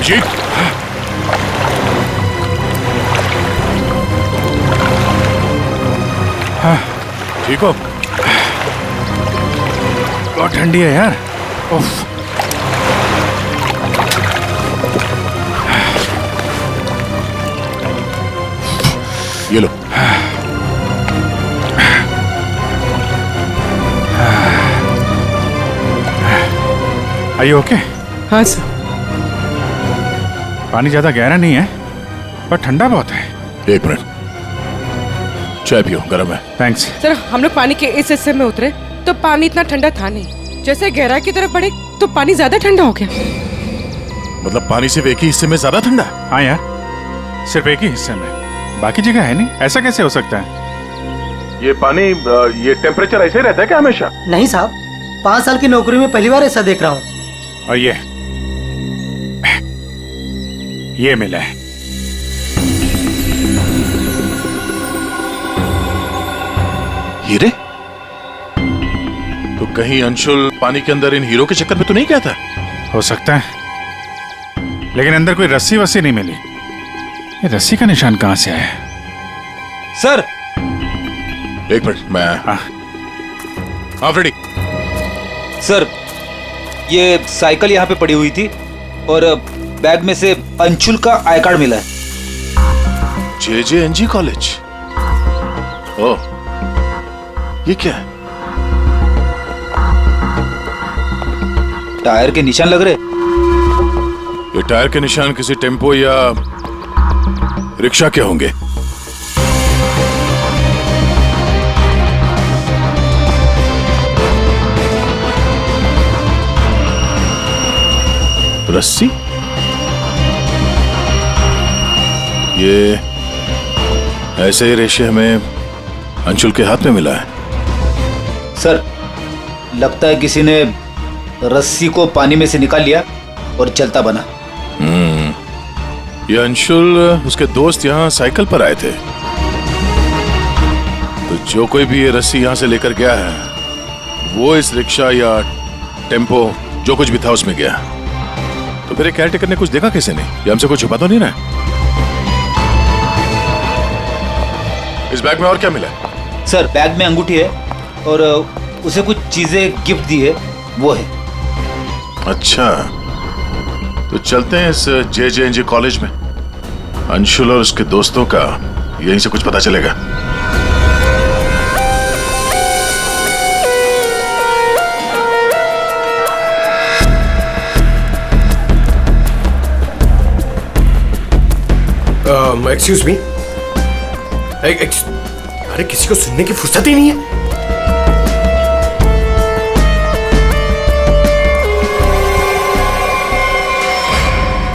अभिजीत, हाँ, ठीक हो? बहुत ठंडी है यार। उफ। ये लो। Are you okay? हाँ सर। पानी ज्यादा गहरा नहीं है पर ठंडा बहुत है। एक मिनट, चाय पियो, गर्म है। थैंक्स। सर हम लोग पानी के इस हिस्से में उतरे तो पानी इतना ठंडा था नहीं, जैसे गहराई की तरफ बढ़े तो पानी ज्यादा ठंडा हो गया। मतलब पानी सिर्फ एक ही हिस्से में ज्यादा ठंडा? हाँ यार, सिर्फ एक ही हिस्से में, बाकी जगह है नहीं। ऐसा कैसे हो सकता है? ये पानी, ये टेम्परेचर ऐसे ही रहता है क्या हमेशा? नहीं साहब, 5 साल की नौकरी में पहली बार ऐसा देख रहा हूँ। और ये मिला है। हीरे? तो कहीं अंशुल पानी के अंदर इन हीरो के चक्कर में तो नहीं गया था? हो सकता है, लेकिन अंदर कोई रस्सी वस्सी नहीं मिली। ये रस्सी का निशान कहां से आया? सर एक मिनट, मैं हाँ। रेडी। सर, ये साइकिल यहाँ पे पड़ी हुई थी और बैग में से अंशुल का आई कार्ड मिला है। JJNG college? ओह, ये क्या है? टायर के निशान लग रहे। ये टायर के निशान किसी टेम्पो या रिक्शा के होंगे। रस्सी? ये ऐसे ही रेशे हमें अंशुल के हाथ में मिला है। सर, लगता है किसी ने रस्सी को पानी में से निकाल लिया और चलता बना। ये अंशुल, उसके दोस्त यहाँ साइकिल पर आए थे, तो जो कोई भी ये रस्सी यहाँ से लेकर गया है वो इस रिक्शा या टेम्पो जो कुछ भी था उसमें गया। तो फिर केयरटेकर ने कुछ देखा कैसे नहीं? ये हमसे कुछ छुपा तो नहीं रहा? इस बैग में और क्या मिला? सर, बैग में अंगूठी है और उसे कुछ चीजें गिफ्ट दी है, वो है। अच्छा, तो चलते हैं इस JJNG कॉलेज में। अंशुल और उसके दोस्तों का यहीं से कुछ पता चलेगा। Excuse me. अरे किसी को सुनने की फुर्सत ही नहीं है।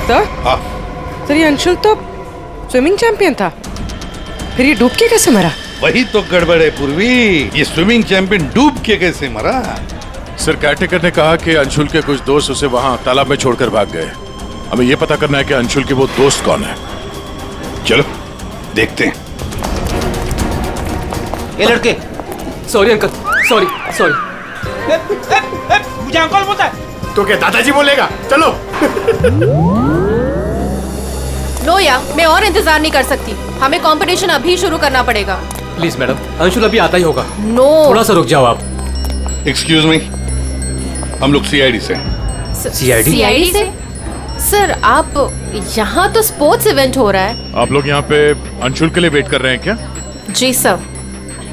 सर, सर ये अंशुल तो स्विमिंग चैंपियन था, फिर ये डूब के कैसे मरा? वही तो गड़बड़ है पूर्वी, ये स्विमिंग चैंपियन डूब के कैसे मरा? सर, केयरटेकर ने कहा कि अंशुल के कुछ दोस्त उसे वहां तालाब में छोड़कर भाग गए। हमें यह पता करना है कि अंशुल के वो दोस्त कौन है। चलो देखते हैं। ये लड़के। Sorry uncle, sorry. मुझे अंकल बोलता है तो क्या दादाजी बोलेगा? चलो। नो यार, मैं और इंतजार नहीं कर सकती, हमें कंपटीशन अभी शुरू करना पड़ेगा। प्लीज मैडम, अंशुल अभी आता ही होगा। नो, थोड़ा सा रुक जाओ आप। एक्सक्यूज मी, हम लोग CID से। CID से? सर, आप यहाँ तो स्पोर्ट्स इवेंट हो रहा है। आप लोग यहाँ पे अंशुल के लिए वेट कर रहे हैं क्या? जी सर,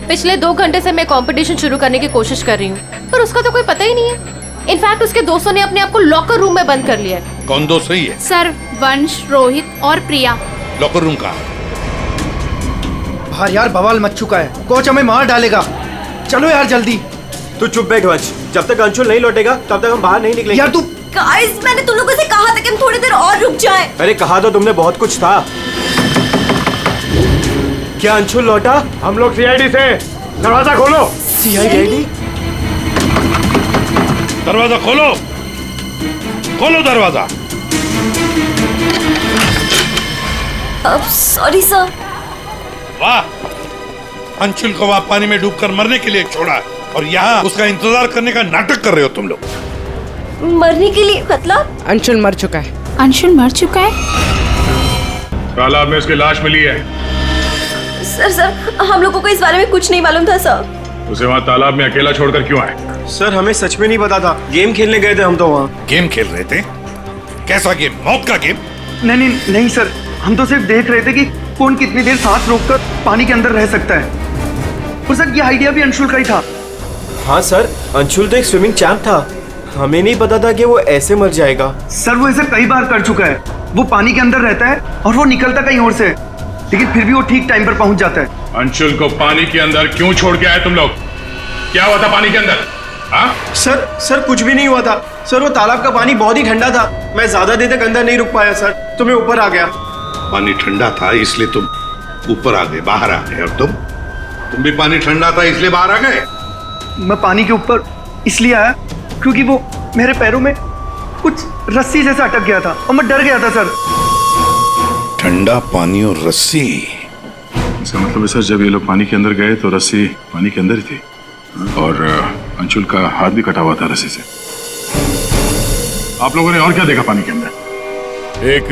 पिछले 2 घंटे से मैं कंपटीशन शुरू करने की कोशिश कर रही हूँ, पर उसका तो कोई पता ही नहीं है। इनफैक्ट उसके दोस्तों ने अपने आप को लॉकर रूम में बंद कर लिया है। कौन दोस्त सही है? सर, वंश, रोहित और प्रिया। लॉकर रूम कहाँ? बाहर यार बवाल मच चुका है, कोच हमें मार डालेगा। चलो यार जल्दी। तू चुप बैठ वंश, जब तक अंशुल नहीं लौटेगा तब तक हम बाहर नहीं निकलेंगे। यार तू। गाइस, मैंने तुम लोगों से कहा था कि हम थोड़ी देर और रुक जाएं। अरे कहा तो तुमने बहुत कुछ था। क्या अंशुल लौटा? हम लोग CID से। दरवाजा खोलो। CID? दरवाजा खोलो, खोलो दरवाजा। Sorry sir. वाह, अंशुल को वहां पानी में डूबकर मरने के लिए छोड़ा और यहाँ उसका इंतजार करने का नाटक कर रहे हो तुम लोग। मरने के लिए मतलब? अंशुल मर चुका है अंशुल मर चुका है? तालाब में उसकी लाश मिली है। सर हम लोगों को इस बारे में कुछ नहीं मालूम था सर। उसे वहाँ तालाब में अकेला छोड़कर क्यों आए? सर हमें सच में नहीं पता था, गेम खेलने गए थे हम तो वहाँ। गेम खेल रहे थे? कैसा गेम? मौत का गेम? नहीं सर, हम तो सिर्फ देख रहे थे कि कौन कितनी देर सांस रोककर पानी के अंदर रह सकता है। और सर ये आइडिया भी अंशुल का ही था। हाँ सर, अंशुल तो एक स्विमिंग चैंप था, हमें नहीं पता था कि वो ऐसे मर जाएगा। सर वो ऐसा कई बार कर चुका है। वो पानी के अंदर रहता है और वो निकलता कहीं और से, लेकिन फिर भी वो ठीक टाइम पर पहुंच जाता है। अंशुल को पानी के अंदर क्यों छोड़ के आए तुम लोग? क्या हुआ था पानी के अंदर? हाँ? सर कुछ भी नहीं हुआ था सर, वो तालाब का पानी बहुत ही ठंडा था, मैं ज्यादा देर तक अंदर नहीं रुक पाया सर, तो मैं ऊपर आ गया। पानी ठंडा था इसलिए तुम ऊपर आ गए, बाहर आ गए। और तुम भी पानी ठंडा था इसलिए बाहर आ गए? मैं पानी के ऊपर इसलिए आया क्योंकि वो मेरे पैरों में कुछ रस्सी जैसा अटक गया था और मैं डर गया था सर। ठंडा पानी और रस्सी? इसका मतलब है सर, जब ये लोग पानी के अंदर गए तो रस्सी पानी के अंदर ही थी और अंशुल का हाथ भी कटा हुआ था रस्सी से। आप लोगों ने और क्या देखा पानी के अंदर? एक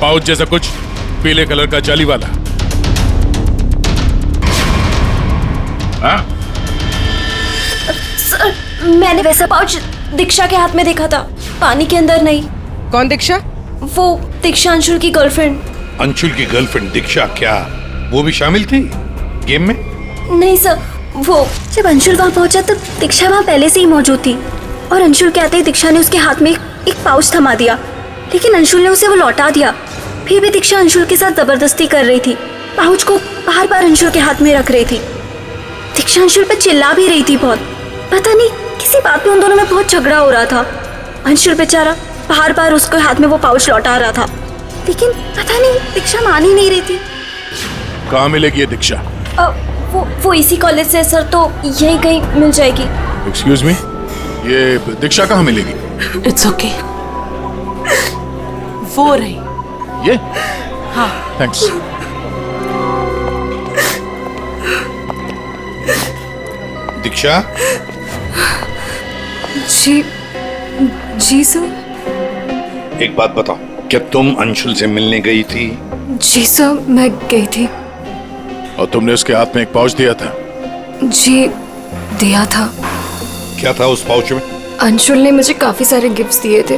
पाउच जैसा कुछ पीले कलर का जाली वाला। हाँ? सर मैंने वैसा पाउच दीक्षा के हाथ में देखा था, पानी के अंदर नहीं। कौन दीक्षा? वो दीक्षा अंशुल की गर्लफ्रेंड। अंशुल की गर्लफ्रेंड दीक्षा? क्या वो भी शामिल थी गेम में? नहीं सर, वो जब अंशुल वहाँ पहुंचा तब दीक्षा वहाँ पहले से ही मौजूद थी और अंशुल के आते ही दीक्षा ने उसके हाथ में एक पाउच थमा दिया, लेकिन अंशुल ने उसे वो लौटा दिया। फिर भी दीक्षा अंशुल के साथ जबरदस्ती कर रही थी, पाउच को बार बार अंशुल के हाथ में रख रही थी। दीक्षा अंशुल पर चिल्ला भी रही थी बहुत, पता नहीं किसी बात पे उन दोनों में बहुत झगड़ा हो रहा था। अंशुल बेचारा बार बार उसके हाथ में वो पाउच लौटा रहा था, लेकिन पता नहीं दीक्षा मान ही नहीं रही थी। कहाँ मिलेगी ये दीक्षा? वो इसी कॉलेज से सर, तो यहीं कहीं मिल जाएगी। एक्सक्यूज मी, ये दीक्षा कहाँ मिलेगी? इट्स ओके, वो रही। ये? हाँ थैंक्स। दीक्षा? जी सर। एक बात बताओ, क्या तुम अंशुल से मिलने गई थी? जी सर, मैं गई थी। और तुमने उसके हाथ में एक पाउच दिया था? जी दिया था। क्या था उस पाउच में? अंशुल ने मुझे काफी सारे गिफ्ट्स दिए थे,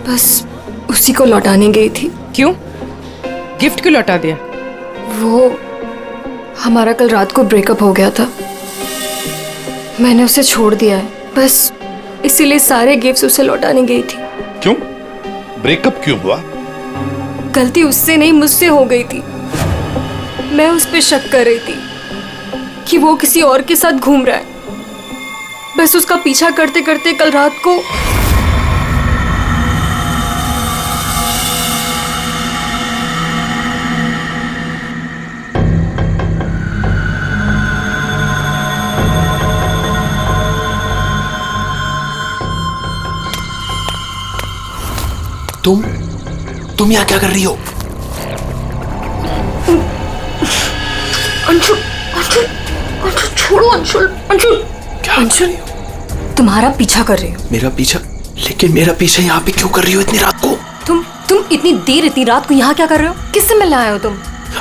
बस उसी को लौटाने गई थी। क्यों? गिफ्ट क्यों लौटा दिया? वो हमारा कल रात को ब्रेकअप हो गया था, मैंने उसे छोड़ दिया है, बस इसीलिए सारे गिफ्ट्स उसे लौटाने गई थी। क्यों? ब्रेकअप क्यों हुआ? गलती उससे नहीं मुझसे हो गई थी। मैं उस पर शक कर रही थी कि वो किसी और के साथ घूम रहा है, बस उसका पीछा करते करते कल रात को तुम यहाँ क्या कर रही हो? अंशुल, अंशुल, अंशुल छोड़ो अंशुल, अंशुल। क्या? अंशुल तुम्हारा पीछा कर रही हो। मेरा पीछा? लेकिन मेरा पीछा यहाँ पे क्यों कर रही हो इतनी रात को? तुम इतनी देर इतनी रात को यहाँ क्या कर रहे हो? किससे मिलने आए हो तुम?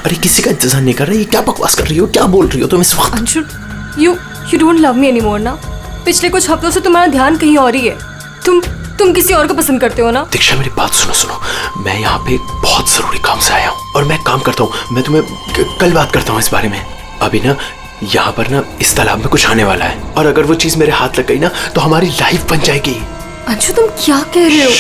अरे किसी का इंतजार नहीं कर रही, क्या बकवास कर रही हो, क्या बोल रही हो तुम इस वक्त? Anshul, you don't love me anymore ना? पिछले कुछ हफ्तों से तुम्हारा ध्यान कहीं और ही है। तुम किसी और को पसंद करते हो ना? दीक्षा मेरी बात सुनो, मैं यहाँ पे बहुत जरूरी काम से आया हूँ और मैं काम करता हूँ, मैं तुम्हें कल बात करता हूँ इस बारे में। अभी ना यहाँ पर ना इस तालाब में कुछ आने वाला है और अगर वो चीज मेरे हाथ लग गई ना तो हमारी लाइफ बन जाएगी। अंशु तुम क्या कह रहे हो?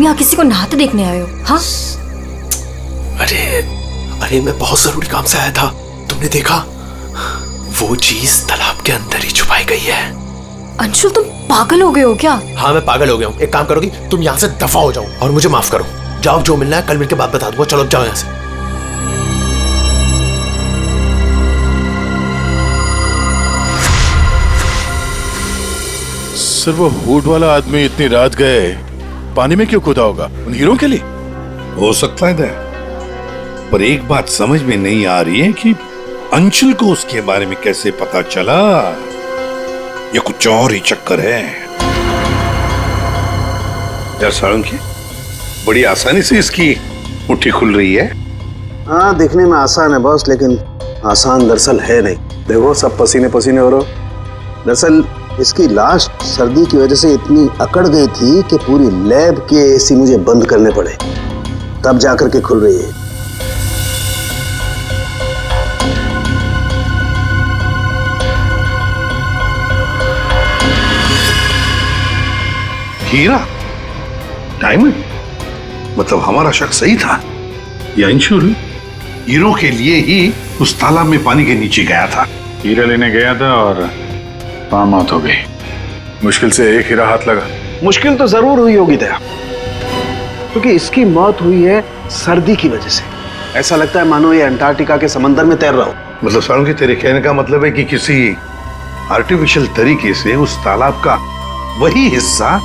तुम यहाँ किसी को नहाते देखने आए हो? हाँ, अरे अरे मैं बहुत जरूरी काम से आया था। तुमने देखा? वो चीज तालाब के अंदर ही छुपाई गई है। अंशुल तुम पागल हो गए हो क्या? हाँ मैं पागल हो गया हूँ। एक काम करोगी, तुम यहाँ से दफा हो जाओ और मुझे माफ करो। जाओ, जो मिलना है कल मिलके बात बता दूंगा। चलो जाओ यहाँ से। सर वो हुड वाला आदमी इतनी रात गए पानी में क्यों कूदा होगा? उन हीरो के लिए हो सकता है दया, पर एक बात समझ में नहीं आ रही है कि अंशुल को उसके बारे में कैसे पता चला। ये कुछ और ही चक्कर है। यार साळुंखे, बड़ी आसानी से इसकी मुट्ठी खुल रही है। हाँ दिखने में आसान है बॉस, लेकिन आसान दरअसल है नहीं। देखो सब पसीने पसीने हो रहे। दरअसल इसकी लाश सर्दी की वजह से इतनी अकड़ गई थी कि पूरी लैब के एसी मुझे बंद करने पड़े, तब जाकर के खुल रही है। हीरा, डायमंड, मतलब हमारा शक सही था। ये अंशुल हीरो के लिए ही उस तालाब में पानी के नीचे गया था। हीरा लेने गया था और वहां मौत हो गई। मुश्किल से एक हीरा हाथ लगा। मुश्किल तो जरूर हुई होगी दया, क्योंकि इसकी मौत हुई है सर्दी की वजह से। ऐसा लगता है मानो ये अंटार्कटिका के समंदर में तैर रहा हो। मतलब साळुंखे, तेरे कहने का मतलब है कि किसी आर्टिफिशियल तरीके से उस तालाब का वही हिस्सा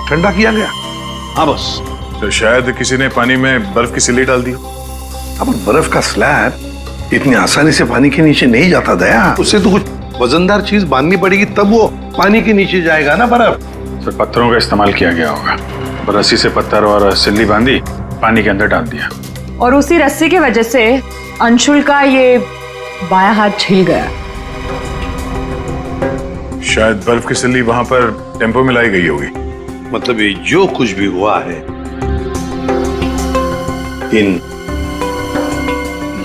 ठंडा किया गया। हाँ बस, तो शायद किसी ने पानी में बर्फ की सिल्ली डाल दी। अब बर्फ का स्लैब इतनी आसानी से पानी के नीचे नहीं जाता दया। उससे तो कुछ वजनदार चीज बांधनी पड़ेगी, तब वो पानी के नीचे जाएगा ना बर्फ। तो पत्थरों का इस्तेमाल किया गया होगा। रस्सी से पत्थर और सिल्ली बांधी, पानी के अंदर डाल दिया। और उसी रस्सी की वजह से अंशुल का ये बायां हाथ छिल गया। शायद बर्फ की सिल्ली वहां पर टेम्पो में लाई गई होगी। मतलब ये जो कुछ भी हुआ है इन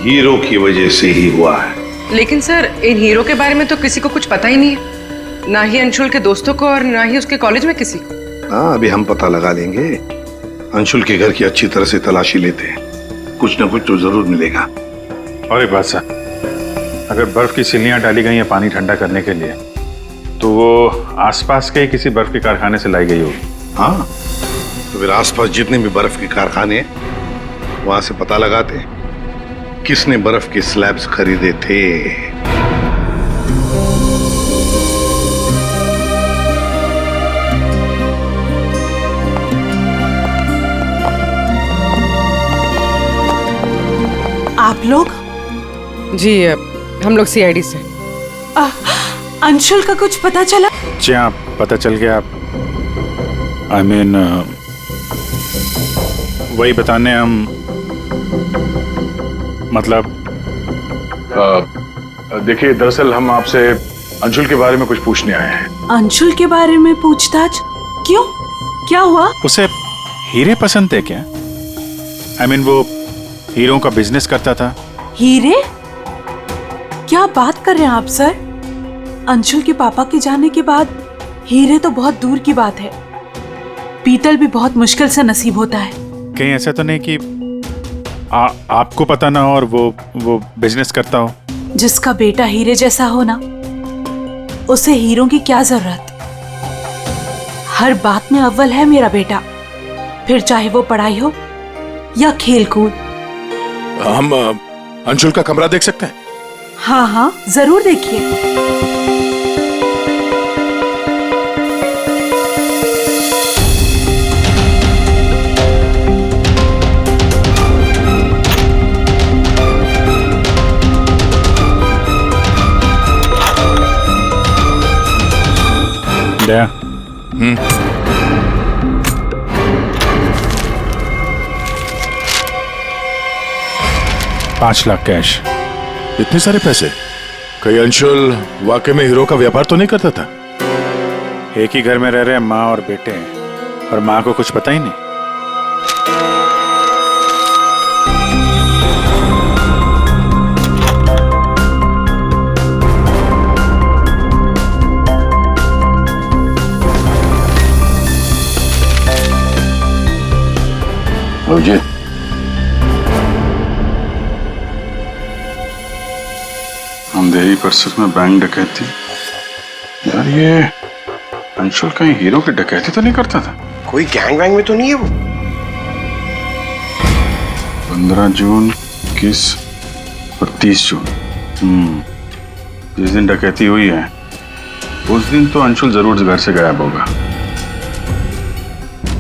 हीरो की वजह से ही हुआ है। लेकिन सर इन हीरो के बारे में तो किसी को कुछ पता ही नहीं है, ना ही अंशुल के दोस्तों को और ना ही उसके कॉलेज में किसी को। हाँ, अभी हम पता लगा लेंगे। अंशुल के घर की अच्छी तरह से तलाशी लेते हैं, कुछ ना कुछ तो जरूर मिलेगा। और एक बात सर, अगर बर्फ की सिल्लियां डाली गई हैं पानी ठंडा करने के लिए, तो वो आसपास के ही किसी बर्फ के कारखाने से लाई गई होगी। हाँ, तो फिर आसपास जितने भी बर्फ के कारखाने हैं वहां से पता लगाते हैं किसने बर्फ के स्लैब्स खरीदे थे। आप लोग? जी हम लोग सीआईडी से। अंशुल का कुछ पता चला? जी हाँ, पता चल गया। I mean, वही बताने हम, मतलब देखिए दरअसल हम आपसे अंशुल के बारे में कुछ पूछने आए हैं। अंशुल के बारे में पूछताछ? क्यों, क्या हुआ? उसे हीरे पसंद थे क्या? I mean, वो हीरों का बिजनेस करता था। हीरे? क्या बात कर रहे हैं आप सर? अंशुल के पापा के जाने के बाद हीरे तो बहुत दूर की बात है। पीतल भी बहुत मुश्किल से नसीब होता है। कहीं ऐसा तो नहीं कि आपको पता ना हो और वो बिजनेस करता हो? जिसका बेटा हीरे जैसा हो ना, उसे हीरों की क्या जरूरत। हर बात में अव्वल है मेरा बेटा, फिर चाहे वो पढ़ाई हो या खेल कूद। हम अंशुल का कमरा देख सकते हैं? हाँ हाँ जरूर देखिए। दया, 5 लाख कैश। इतने सारे पैसे? कहीं अंशुल वाकई में हीरो का व्यापार तो नहीं करता था? एक ही घर में रह रहे माँ और बेटे हैं, और माँ को कुछ पता ही नहीं। गुरुजी। अंधेरी परिसर में बैंक डकैती। यार ये अंशुल कहीं हीरो की डकैती तो नहीं करता था? कोई गैंग वैंग में तो नहीं है वो? 15 जून 21 और 30 जून, जिस दिन डकैती हुई है उस दिन तो अंशुल जरूर घर से गायब होगा।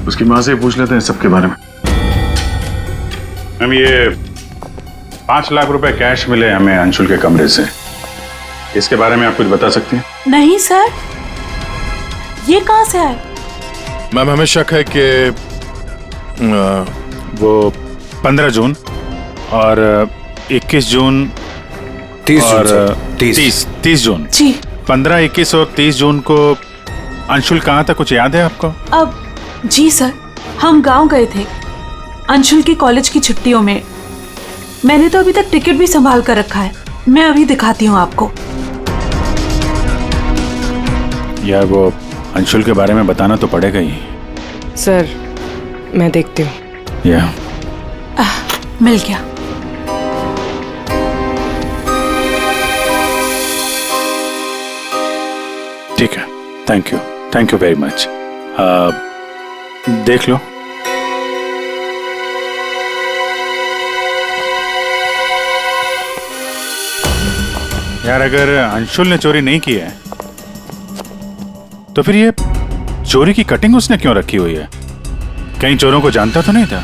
उसकी माँ से पूछ लेते हैं सबके बारे में। मैम ये 5 लाख रुपए कैश मिले हमें अंशुल के कमरे से, इसके बारे में आप कुछ बता सकती हैं? नहीं सर, ये कहाँ से आए? मैम हमें शक है कि वो 15 जून और 21 जून 30 और जून 30 जून जी। 15, 21 और 30 जून को अंशुल कहाँ था, कुछ याद है आपको? अब जी सर, हम गांव गए थे अंशुल की कॉलेज की छुट्टियों में। मैंने तो अभी तक टिकट भी संभाल कर रखा है, मैं अभी दिखाती हूँ आपको। यार वो अंशुल के बारे में बताना तो पड़ेगा ही। सर मैं देखती हूँ। या मिल गया। ठीक है, थैंक यू वेरी मच। देख लो। यार अगर अंशुल ने चोरी नहीं की है तो फिर ये चोरी की कटिंग उसने क्यों रखी हुई है? कहीं चोरों को जानता तो नहीं था?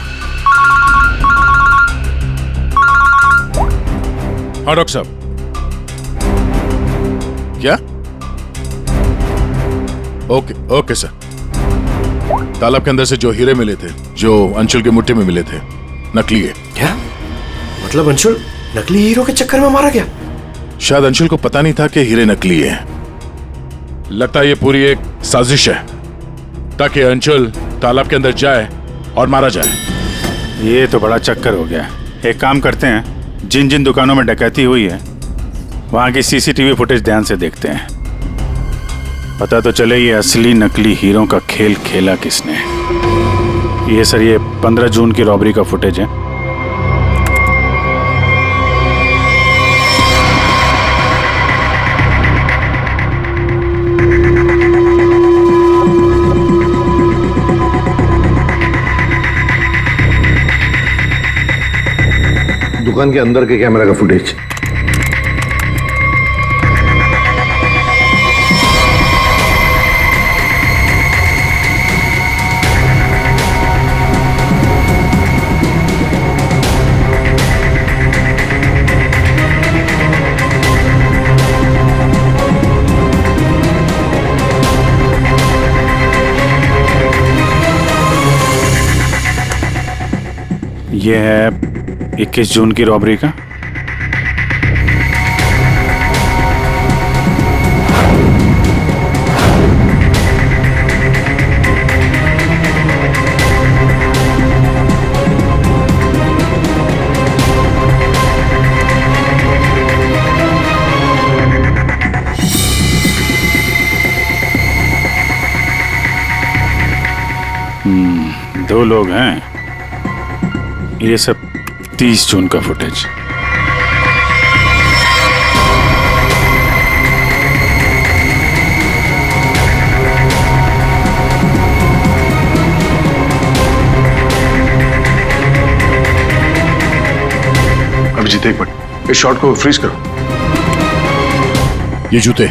हाँ डॉक्टर साहब। क्या? Okay sir. तालाब के अंदर से जो हीरे मिले थे, जो अंशुल के मुट्ठी में मिले थे, नकली है। क्या मतलब? अंशुल नकली हीरो के चक्कर में मारा गया? शायद अंशुल को पता नहीं था कि हीरे नकली है। लगता है ये पूरी एक साजिश है ताकि अंशुल तालाब के अंदर जाए और मारा जाए। ये तो बड़ा चक्कर हो गया। एक काम करते हैं, जिन जिन दुकानों में डकैती हुई है वहां की सीसीटीवी फुटेज ध्यान से देखते हैं, पता तो चले ये असली नकली हीरो का खेल खेला किसने। ये सर, ये 15 जून की रॉबरी का फुटेज है। दुकान के अंदर के कैमरा का फुटेज। ये है 21 जून की रॉबरी का। दो लोग हैं। ये सब 30 जून का फुटेज। अभिजीत एक मिनट, इस शॉट को फ्रीज करो। ये जूते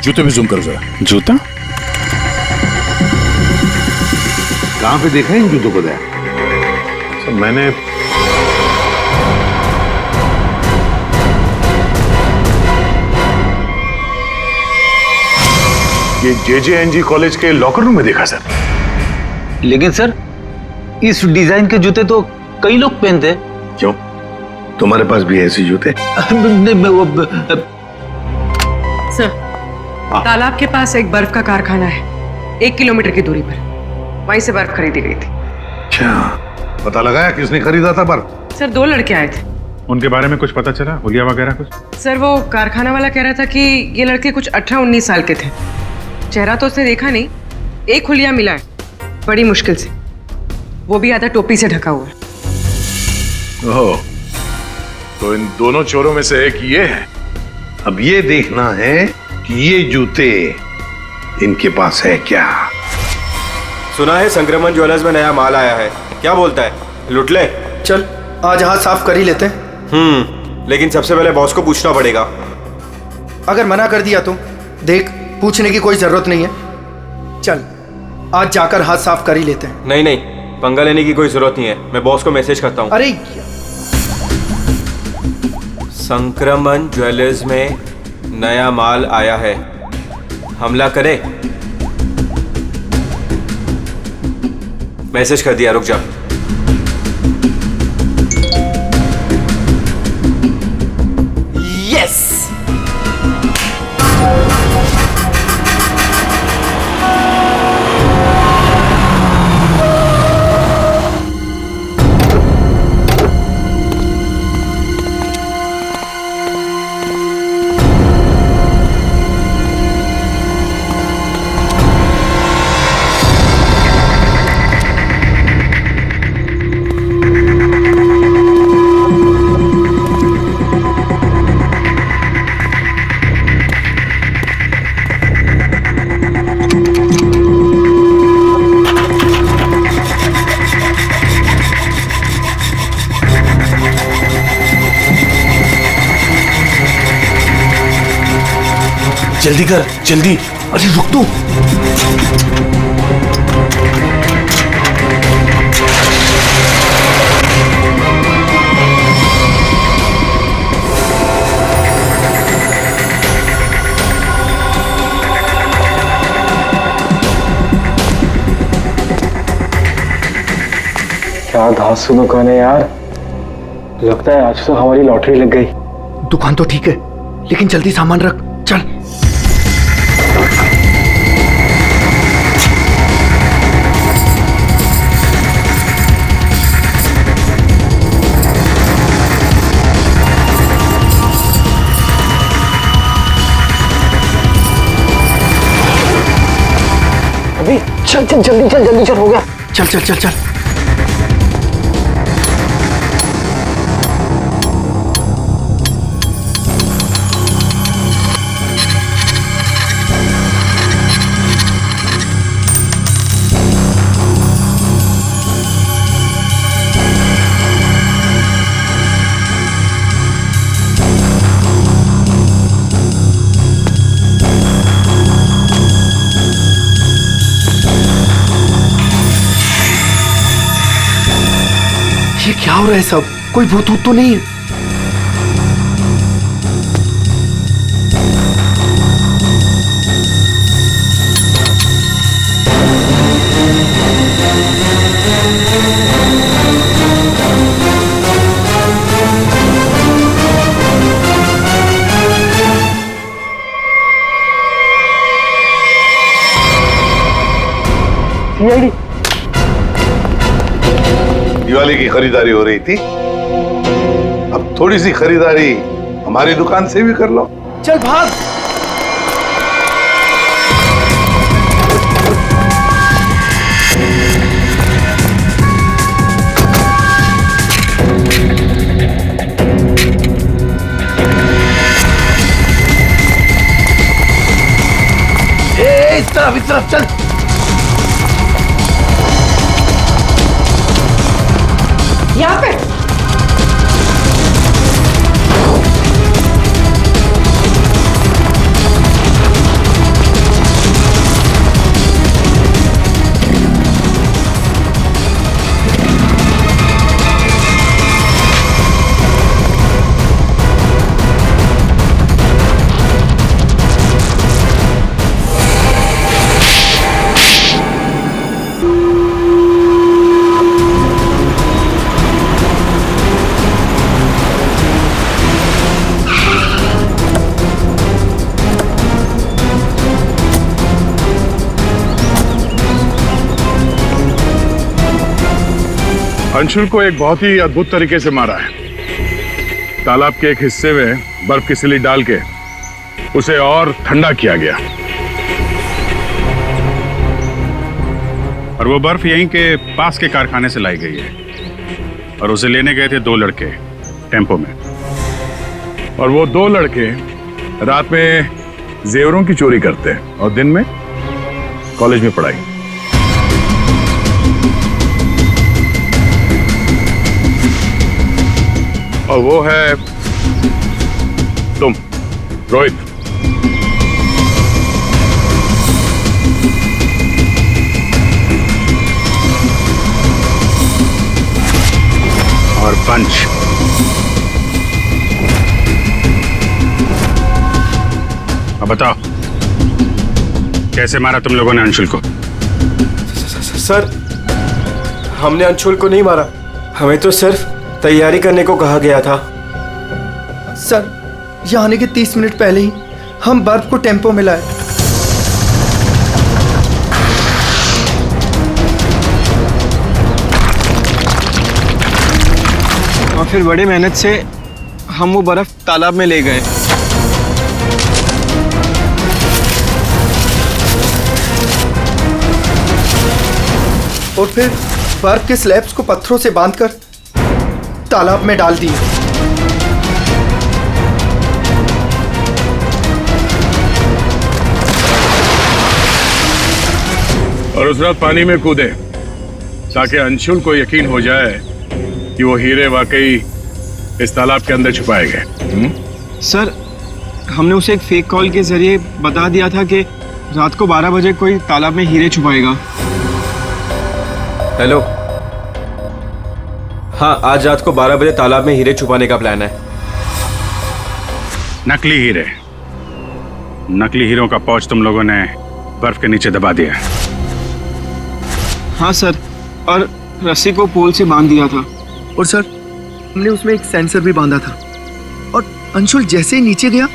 पे जूम करो जरा। जूता? कहां पे देखा है इन जूतों को? मैंने ये JJNG कॉलेज के लॉकर रूम में देखा सर। लेकिन सर इस डिजाइन के जूते तो कई लोग पहनते हैं। क्यों, तुम्हारे पास भी ऐसे जूते? सर, तालाब के पास एक बर्फ का कारखाना है, 1 किलोमीटर की दूरी पर। वहीं से बर्फ खरीदी गई थी। क्या पता लगाया किसने खरीदा था बर्फ? सर 2 लड़के आए थे। उनके बारे में कुछ पता चला? हुलिया वगैरह कुछ? सर वो कारखाना वाला कह रहा था कि ये लड़के कुछ 18-19 साल के थे। चेहरा तो उसने देखा नहीं, एक हुलिया मिला है बड़ी मुश्किल से, वो भी आधा टोपी से ढका हुआ है। ओह, तो इन दोनों चोरों में से एक ये है। अब ये देखना है कि ये जूते इनके पास है क्या। सुना है संक्रमण ज्वेलर्स में नया माल आया है, क्या बोलता है, लुट ले? चल आज हाथ साफ कर ही लेते हैं। लेकिन सबसे पहले बॉस को पूछना पड़ेगा। अगर मना कर दिया तो देख, पूछने की कोई जरूरत नहीं है। चल आज जाकर हाथ साफ कर ही लेते हैं। नहीं नहीं, पंगा लेने की कोई जरूरत नहीं है, मैं बॉस को मैसेज करता हूँ। अरे संक्रमण ज्वेलर्स में नया माल आया है, हमला करे। मैसेज कर दिया, रुक जा। यस। जल्दी कर, जल्दी। अरे रुक तू। क्या धांसू दुकान है यार, लगता है आज तो हमारी लॉटरी लग गई। दुकान तो ठीक है, लेकिन जल्दी सामान रख, चल। अभी चल चल जल्दी चल, जल्दी चल, हो गया। चल चल चल चल। ये क्या हो रहा है सब? कोई भूत तो नहीं है? सीआईडी। दिवाली की खरीदारी हो रही थी, अब थोड़ी सी खरीदारी हमारी दुकान से भी कर लो। चल भाग। इस तरफ चल। यहाँ पे अंशुल को एक बहुत ही अद्भुत तरीके से मारा है। तालाब के एक हिस्से में बर्फ की सिली डाल के उसे और ठंडा किया गया, और वो बर्फ यहीं के पास के कारखाने से लाई गई है। और उसे लेने गए थे 2 लड़के टेम्पो में। और वो 2 लड़के रात में जेवरों की चोरी करते हैं और दिन में कॉलेज में पढ़ाई। और वो है तुम, रोहित। और पंच। अब बताओ कैसे मारा तुम लोगों ने अंशुल को? सर हमने अंशुल को नहीं मारा, हमें तो सिर्फ तैयारी करने को कहा गया था। सर यहाँ आने के 30 मिनट पहले ही हम बर्फ को टेम्पो में लाए। और फिर बड़ी मेहनत से हम वो बर्फ तालाब में ले गए। और फिर बर्फ के स्लैब्स को पत्थरों से बांधकर तालाब में डाल दिए। और उस रात पानी में कूदे ताकि अंशुल को यकीन हो जाए कि वो हीरे वाकई इस तालाब के अंदर छुपाए गए। सर हमने उसे एक फेक कॉल के जरिए बता दिया था कि रात को 12 बजे कोई तालाब में हीरे छुपाएगा। हेलो, हाँ आज रात को 12 बजे तालाब में हीरे छुपाने का प्लान है। नकली हीरे, नकली हीरों का पाउच तुम लोगों ने बर्फ के नीचे दबा दिया। हाँ सर, और रस्सी को पोल से बांध दिया था। और सर हमने उसमें एक सेंसर भी बांधा था। और अंशुल जैसे ही नीचे गया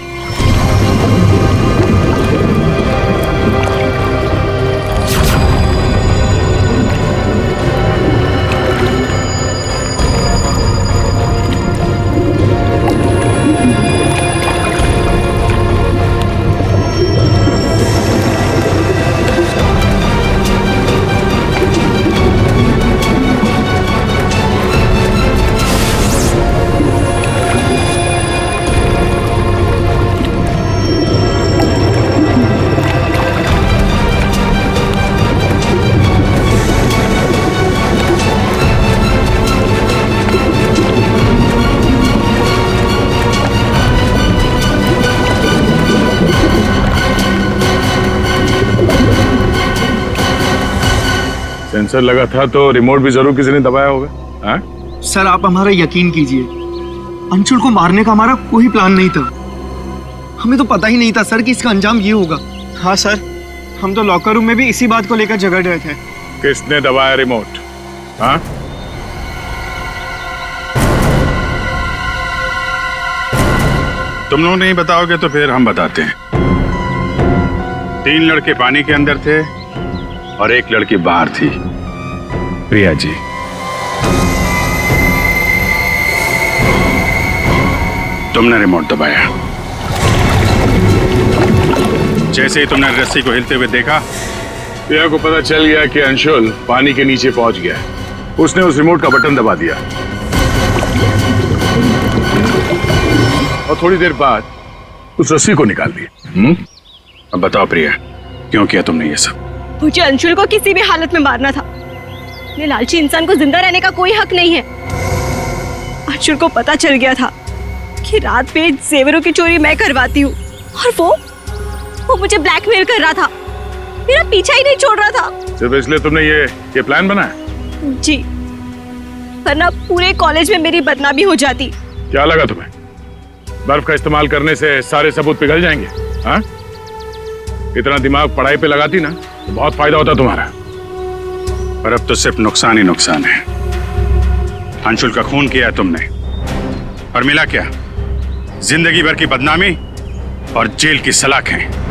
सेंसर लगा था तो रिमोट भी जरूर किसी ने दबाया होगा। हाँ? सर आप हमारा यकीन कीजिए, अंशुल को मारने का हमारा कोई प्लान नहीं था। हमें तो पता ही नहीं था सर कि इसका अंजाम ये होगा। हाँ सर, हम तो लॉकर रूम में भी इसी बात को लेकर झगड़ रहे थे। किसने दबाया रिमोट? हाँ? तुम लोग नहीं बताओगे तो फिर हम बताते हैं। 3 लड़के पानी के अंदर थे और 1 लड़की बाहर थी, प्रिया जी। तुमने रिमोट दबाया। जैसे ही तुमने रस्सी को हिलते हुए देखा, प्रिया को पता चल गया कि अंशुल पानी के नीचे पहुंच गया। उसने उस रिमोट का बटन दबा दिया और थोड़ी देर बाद उस रस्सी को निकाल दिया। अब बताओ प्रिया, क्यों किया तुमने ये सब? मुझे अंशुल को किसी भी हालत में मारना था। ये लालची इंसान को जिंदा रहने का कोई हक नहीं है। अंशुल को पता चल गया था कि रात में जेवरों की चोरी मैं करवाती हूँ और वो मुझे ब्लैकमेल कर रहा था, मेरा पीछा ही नहीं छोड़ रहा था। सिर्फ इसलिए तुमने ये प्लान बनाया? जी, वरना पूरे कॉलेज में मेरी बदनामी हो जाती। क्या लगा तुम्हें बर्फ का इस्तेमाल करने से सारे सबूत पिघल जाएंगे? हाँ? इतना दिमाग पढ़ाई पे लगाती ना तो बहुत फायदा होता तुम्हारा। पर अब तो सिर्फ नुकसान ही नुकसान है। अंशुल का खून किया तुमने और मिला क्या? जिंदगी भर की बदनामी और जेल की सलाखें।